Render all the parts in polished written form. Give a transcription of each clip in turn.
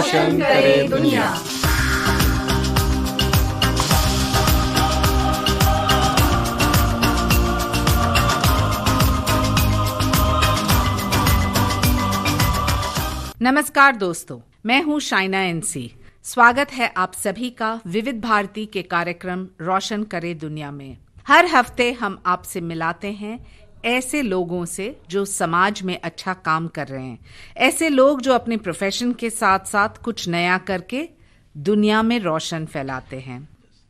रोशन करे दुनिया। नमस्कार दोस्तों, मैं हूँ शाइना एनसी। स्वागत है आप सभी का विविध भारती के कार्यक्रम रोशन करे दुनिया में। हर हफ्ते हम आपसे मिलाते हैं ऐसे लोगों से जो समाज में अच्छा काम कर रहे हैं, ऐसे लोग जो अपने प्रोफेशन के साथ साथ कुछ नया करके दुनिया में रोशन फैलाते हैं।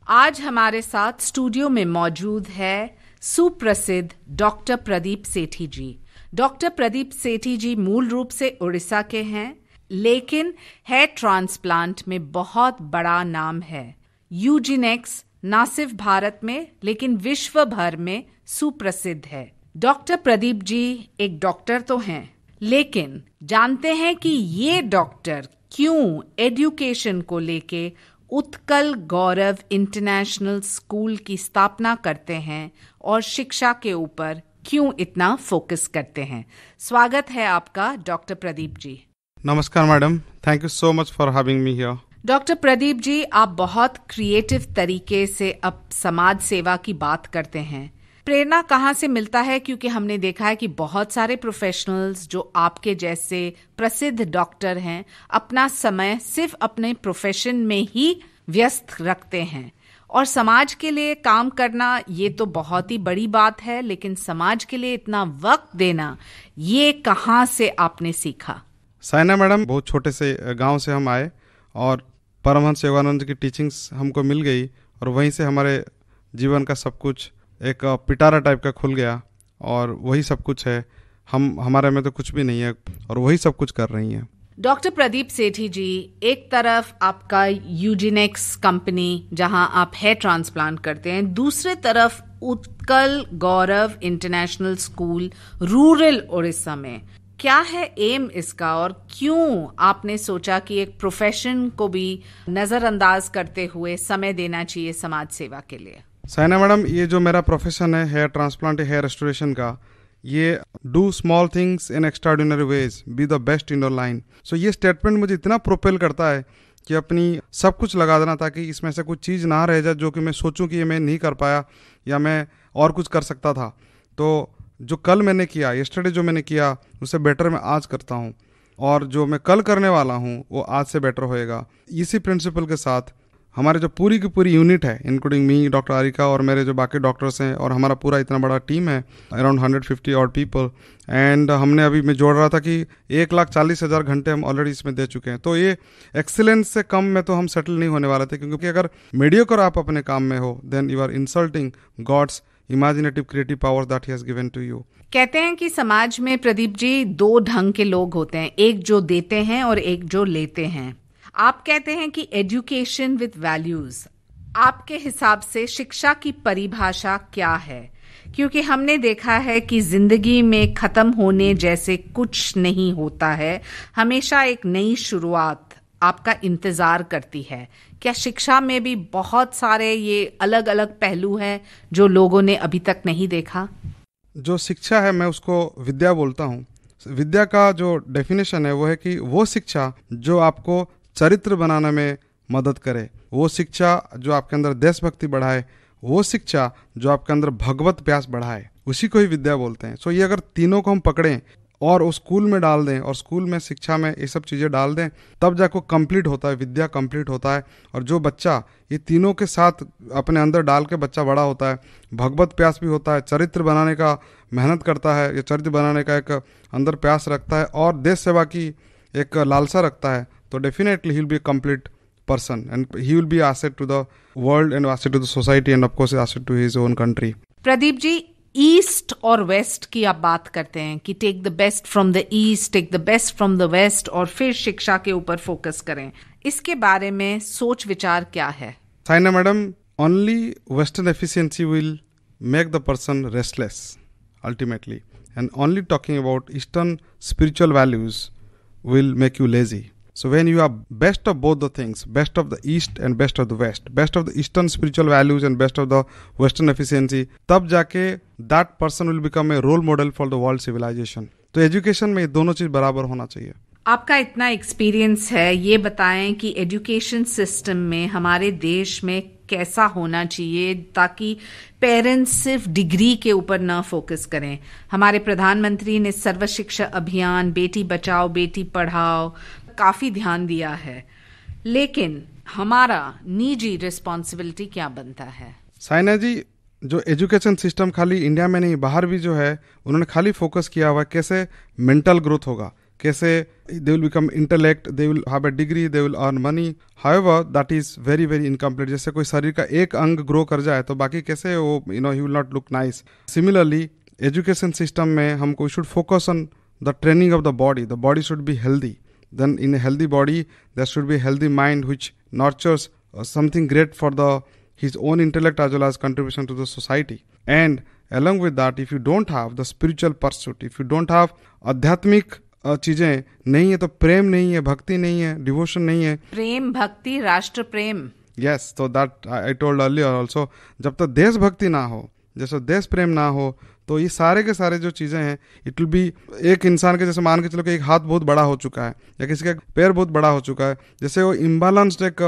आज हमारे साथ स्टूडियो में मौजूद है सुप्रसिद्ध डॉक्टर प्रदीप सेठी जी। डॉक्टर प्रदीप सेठी जी मूल रूप से उड़ीसा के हैं, लेकिन हेयर ट्रांसप्लांट में बहुत बड़ा नाम है। यूजीनेक्स न सिर्फ भारत में लेकिन विश्व भर में सुप्रसिद्ध है। डॉक्टर प्रदीप जी एक डॉक्टर तो हैं, लेकिन जानते हैं कि ये डॉक्टर क्यों एजुकेशन को लेके उत्कल गौरव इंटरनेशनल स्कूल की स्थापना करते हैं और शिक्षा के ऊपर क्यों इतना फोकस करते हैं। स्वागत है आपका डॉक्टर प्रदीप जी। नमस्कार madam, thank you so much for having me here. Doctor Pradeep ji, आप बहुत क्रिएटिव तरीके से अब समाज सेवा की बात करते हैं। प्रेरणा कहाँ से मिलता है? क्योंकि हमने देखा है कि बहुत सारे प्रोफेशनल्स जो आपके जैसे प्रसिद्ध डॉक्टर हैं अपना समय सिर्फ अपने प्रोफेशन में ही व्यस्त रखते हैं, और समाज के लिए काम करना ये तो बहुत ही बड़ी बात है, लेकिन समाज के लिए इतना वक्त देना ये कहाँ से आपने सीखा? साइना मैडम, बहुत छोटे से गांव से हम आए और परमहंस योगानंद की टीचिंग्स हमको मिल गई और वहीं से हमारे जीवन का सब कुछ एक पिटारा टाइप का खुल गया और वही सब कुछ है। हमारे में तो कुछ भी नहीं है और वही सब कुछ कर रही हैं। डॉक्टर प्रदीप सेठी जी, एक तरफ आपका यूजीनेक्स कंपनी जहां आप हेयर ट्रांसप्लांट करते हैं, दूसरे तरफ उत्कल गौरव इंटरनेशनल स्कूल रूरल उड़ीसा में। क्या है एम इसका और क्यों आपने सोचा कि एक प्रोफेशन को भी नजरअंदाज करते हुए समय देना चाहिए समाज सेवा के लिए? साइना मैडम, ये जो मेरा प्रोफेशन है हेयर ट्रांसप्लांट हेयर रेस्टोरेशन का, ये do small things in extraordinary ways, be the best in your line. So ये स्टेटमेंट मुझे इतना प्रोपेल करता है कि अपनी सब कुछ लगा देना ताकि इसमें से कुछ चीज़ ना रह जाए जो कि मैं सोचूं कि ये मैं नहीं कर पाया या मैं और कुछ कर सकता था। तो जो कल मैंने किया, यस्टरडे जो मैंने किया, उससे बेटर मैं आज करता हूँ, और जो मैं कल करने वाला हूँ वो आज से बेटर होएगा। इसी प्रिंसिपल के साथ हमारे जो पूरी की पूरी यूनिट है, इंक्लूडिंग मी, डॉक्टर आरिका और मेरे जो बाकी डॉक्टर्स हैं, और हमारा पूरा इतना बड़ा टीम है, अराउंड 150 और पीपल, एंड हमने अभी मैं जोड़ रहा था कि 1,40,000 घंटे हम ऑलरेडी इसमें दे चुके हैं। तो ये एक्सीलेंस से कम में तो हम सेटल नहीं होने वाले थे, क्योंकि अगर मीडियोकर आप अपने काम में हो then you are insulting God's imaginative creative power that he has given to you. कहते हैं कि समाज में प्रदीप जी दो ढंग के लोग होते हैं, एक जो देते हैं और एक जो लेते हैं। आप कहते हैं कि एजुकेशन विद वैल्यूज, आपके हिसाब से शिक्षा की परिभाषा क्या है? क्योंकि हमने देखा है कि जिंदगी में खत्म होने जैसे कुछ नहीं होता है, हमेशा एक नई शुरुआत आपका इंतजार करती है। क्या शिक्षा में भी बहुत सारे ये अलग अलग पहलू हैं जो लोगों ने अभी तक नहीं देखा? जो शिक्षा है मैं उसको विद्या बोलता हूँ। विद्या का जो डेफिनेशन है वो है कि वो शिक्षा जो आपको चरित्र बनाने में मदद करे, वो शिक्षा जो आपके अंदर देशभक्ति बढ़ाए, वो शिक्षा जो आपके अंदर भगवत प्यास बढ़ाए, उसी को ही विद्या बोलते हैं। सो ये अगर तीनों को हम पकड़ें और उस स्कूल में डाल दें और स्कूल में शिक्षा में ये सब चीज़ें डाल दें, तब जाकर कंप्लीट होता है, विद्या कंप्लीट होता है। और जो बच्चा ये तीनों के साथ अपने अंदर डाल के बच्चा बड़ा होता है, भगवत प्यास भी होता है, चरित्र बनाने का मेहनत करता है, ये चरित्र बनाने का एक अंदर प्यास रखता है और देश सेवा की एक लालसा रखता है, तो definitely he will be a complete person and he will be asset to the world and asset to the society and of course asset to his own country. Pradeep ji, East और वेस्ट की आप बात करते हैं कि take the best from the East, take the best from the West, और फिर शिक्षा के ऊपर फोकस करें। इसके बारे में सोच विचार क्या है? Saina madam, only western efficiency will make the person restless ultimately, and only talking about eastern spiritual values will make you lazy. So when you are best of both the things, best of the east and best of the west, best of the eastern spiritual values and best of the western efficiency, तब जाके that person will become a role model for the world civilization. तो education में ये दोनों चीज बराबर होना चाहिए। आपका इतना एक्सपीरियंस है, ये बताएं कि एजुकेशन सिस्टम में हमारे देश में कैसा होना चाहिए ताकि पेरेंट्स सिर्फ डिग्री के ऊपर ना फोकस करें। हमारे प्रधानमंत्री ने सर्व शिक्षा अभियान, बेटी बचाओ बेटी पढ़ाओ काफी ध्यान दिया है, लेकिन हमारा निजी रिस्पॉन्सिबिलिटी क्या बनता है? साइना जी, जो एजुकेशन सिस्टम खाली इंडिया में नहीं बाहर भी जो है उन्होंने खाली फोकस किया हुआ कैसे मेंटल ग्रोथ होगा, कैसे they will become intellect, they will have a degree, they will earn money. However that is very very incomplete. जैसे कोई शरीर का एक अंग ग्रो कर जाए तो बाकी कैसे वो he will not look nice. Similarly education system में हमको should focus on the training of the body should be healthy, then in a healthy body there should be a healthy mind which nurtures something great for his own intellect as well as contribution to the society. And along with that, if you don't have the spiritual pursuit, if you don't have आध्यात्मिक चीजें नहीं है तो प्रेम नहीं है, भक्ति नहीं है, डिवोशन नहीं है। प्रेम, भक्ति, राष्ट्र प्रेम। यस, तो that I told earlier also, जब तक देशभक्ति ना हो, जैसे देश प्रेम ना हो, तो ये सारे के सारे जो चीज़ें हैं इट विल बी, एक इंसान के जैसे मान के चलो कि एक हाथ बहुत बड़ा हो चुका है या किसी का पैर बहुत बड़ा हो चुका है, जैसे वो इम्बैलेंस्ड एक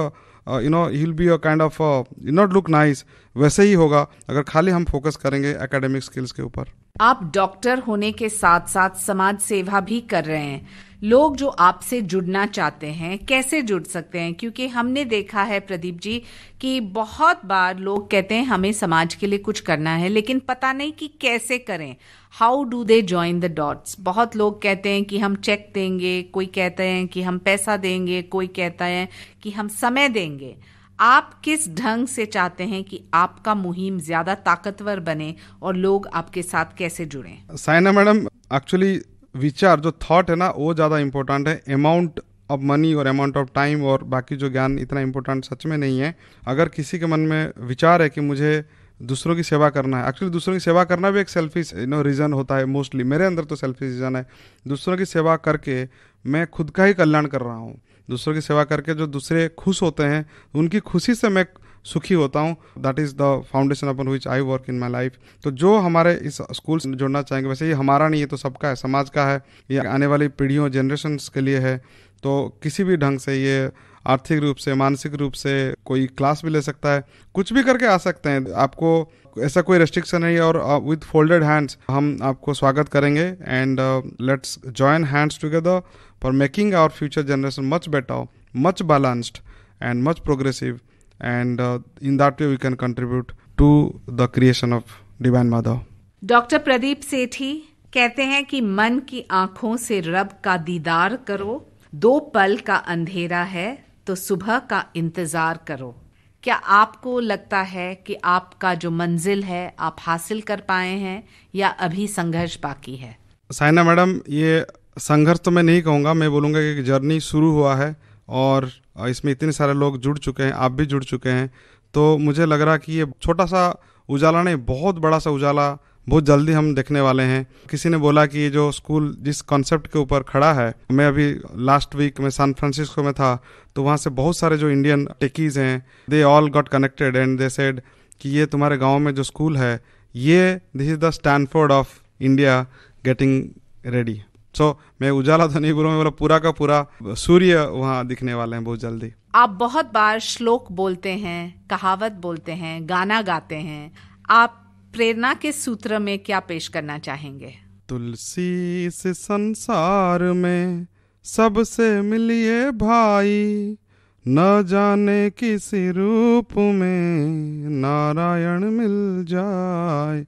he will be a kind of not look nice, वैसे ही होगा अगर खाली हम फोकस करेंगे एकेडमिक स्किल्स के ऊपर। आप डॉक्टर होने के साथ साथ समाज सेवा भी कर रहे हैं। लोग जो आपसे जुड़ना चाहते हैं कैसे जुड़ सकते हैं? क्योंकि हमने देखा है प्रदीप जी कि बहुत बार लोग कहते हैं हमें समाज के लिए कुछ करना है, लेकिन पता नहीं कि कैसे करें। How do they join the dots? बहुत लोग कहते हैं कि हम चेक देंगे, कोई कहते हैं कि हम पैसा देंगे, कोई कहता है कि हम समय देंगे। आप किस ढंग से चाहते हैं कि आपका मुहिम ज्यादा ताकतवर बने और लोग आपके साथ कैसे जुड़ें? साइना मैडम, एक्चुअली विचार जो थॉट है ना वो ज़्यादा इंपॉर्टेंट है। अमाउंट ऑफ मनी और अमाउंट ऑफ टाइम और बाकी जो ज्ञान इतना इंपॉर्टेंट सच में नहीं है। अगर किसी के मन में विचार है कि मुझे दूसरों की सेवा करना है, एक्चुअली दूसरों की सेवा करना भी एक सेल्फिश रीज़न होता है मोस्टली। मेरे अंदर तो सेल्फिश रीज़न है। दूसरों की सेवा करके मैं खुद का ही कल्याण कर रहा हूँ। दूसरों की सेवा करके जो दूसरे खुश होते हैं उनकी खुशी से मैं सुखी होता हूँ। That is the foundation upon which I work in my life. तो जो हमारे इस स्कूल से जुड़ना चाहेंगे, वैसे ये हमारा नहीं है तो सबका है, समाज का है, ये आने वाली पीढ़ियों जनरेशन्स के लिए है। तो किसी भी ढंग से ये आर्थिक रूप से, मानसिक रूप से कोई क्लास भी ले सकता है, कुछ भी करके आ सकते हैं। आपको ऐसा कोई रेस्ट्रिक्शन नहीं है और विद फोल्डेड हैंड्स हम आपको स्वागत करेंगे। And let's join hands together for making our future generation much better, much balanced and much progressive, and in that way we can contribute to the creation of divine mother. Doctor Pradeep Sethi कहते हैं कि मन की आंखों से रब का दीदार करो, 2 पल का अंधेरा है तो सुबह का इंतजार करो। क्या आपको लगता है कि आपका जो मंजिल है आप हासिल कर पाए हैं या अभी संघर्ष बाकी है? साइना मैडम, ये संघर्ष तो मैं नहीं कहूँगा, मैं बोलूँगा कि जर्नी शुरू हुआ है और इसमें इतने सारे लोग जुड़ चुके हैं, आप भी जुड़ चुके हैं। तो मुझे लग रहा कि ये छोटा सा उजाला नहीं, बहुत बड़ा सा उजाला बहुत जल्दी हम देखने वाले हैं। किसी ने बोला कि ये जो स्कूल जिस कॉन्सेप्ट के ऊपर खड़ा है, मैं अभी लास्ट वीक में सैन फ्रांसिस्को में था, तो वहाँ से बहुत सारे जो इंडियन टेकीज हैं, they all got connected and they said कि ये तुम्हारे गाँव में जो स्कूल है, ये this is the Stanford of India getting ready. So मैं उजाला तो नहीं बोलूँगा, पूरा का पूरा सूर्य वहाँ दिखने वाले हैं बहुत जल्दी। आप बहुत बार श्लोक बोलते हैं, कहावत बोलते हैं, गाना गाते हैं। आप प्रेरणा के सूत्र में क्या पेश करना चाहेंगे? तुलसी इस संसार में सबसे मिलिए भाई, न जाने किस रूप में नारायण मिल जाए,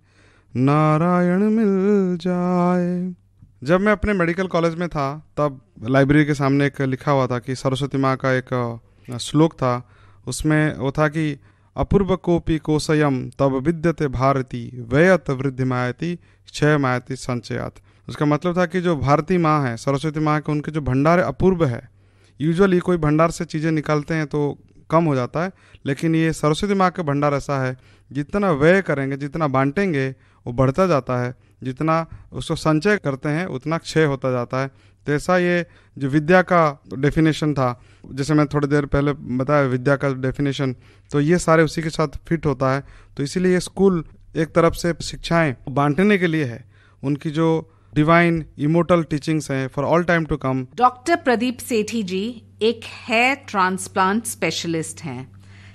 नारायण मिल जाए। जब मैं अपने मेडिकल कॉलेज में था तब लाइब्रेरी के सामने एक लिखा हुआ था कि सरस्वती माँ का एक श्लोक था। उसमें वो था कि अपूर्व कोपी कोसयम तब विद्यते भारती व्ययत वृद्धि मायती क्षय मायती संचयात। उसका मतलब था कि जो भारती माँ है, सरस्वती माँ के, उनके जो भंडार अपूर्व है। यूजुअली कोई भंडार से चीज़ें निकालते हैं तो कम हो जाता है, लेकिन ये सरस्वती माँ का भंडार ऐसा है, जितना व्यय करेंगे, जितना बांटेंगे वो बढ़ता जाता है, जितना उसको संचय करते हैं उतना क्षय होता जाता है। तो ऐसा ये जो विद्या का डेफिनेशन था, जैसे मैं थोड़ी देर पहले बताया विद्या का डेफिनेशन, तो ये सारे उसी के साथ फिट होता है। तो इसीलिए ये स्कूल एक तरफ से शिक्षाएं बांटने के लिए है, उनकी जो डिवाइन इमोर्टल टीचिंग्स हैं for all time to come. Doctor Pradeep Sethi ji एक हेयर ट्रांसप्लांट स्पेशलिस्ट हैं,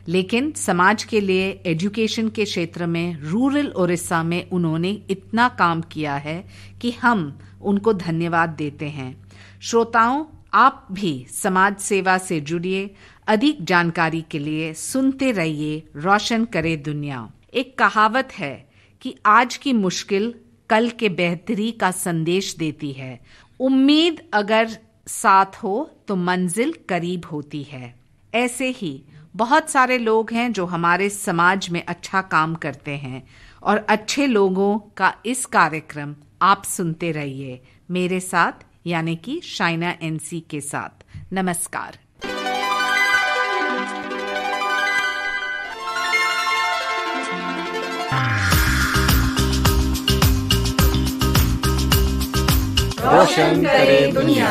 लेकिन समाज के लिए एजुकेशन के क्षेत्र में रूरल उड़ीसा में उन्होंने इतना काम किया है कि हम उनको धन्यवाद देते हैं। श्रोताओं, आप भी समाज सेवा से जुड़िए। अधिक जानकारी के लिए सुनते रहिए रोशन करे दुनिया। एक कहावत है कि आज की मुश्किल कल के बेहतरी का संदेश देती है। उम्मीद अगर साथ हो तो मंजिल करीब होती है। ऐसे ही बहुत सारे लोग हैं जो हमारे समाज में अच्छा काम करते हैं, और अच्छे लोगों का इस कार्यक्रम आप सुनते रहिए मेरे साथ, यानी कि शाइना एनसी के साथ। नमस्कार। रोशन करे दुनिया।